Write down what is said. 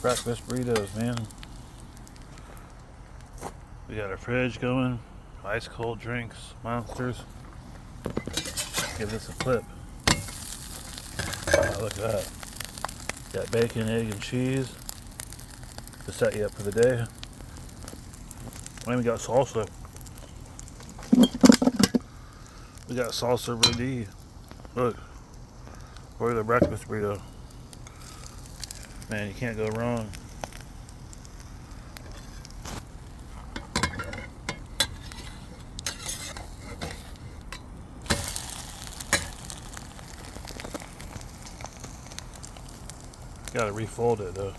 Breakfast burritos, man. We got our fridge going. Ice cold drinks, monsters. Give this a flip. Oh, look at that. Got bacon, egg, and cheese to set you up for the day. And we got salsa. We got salsa verde. Look. For the breakfast burrito. Man, you can't go wrong. Gotta refold it though.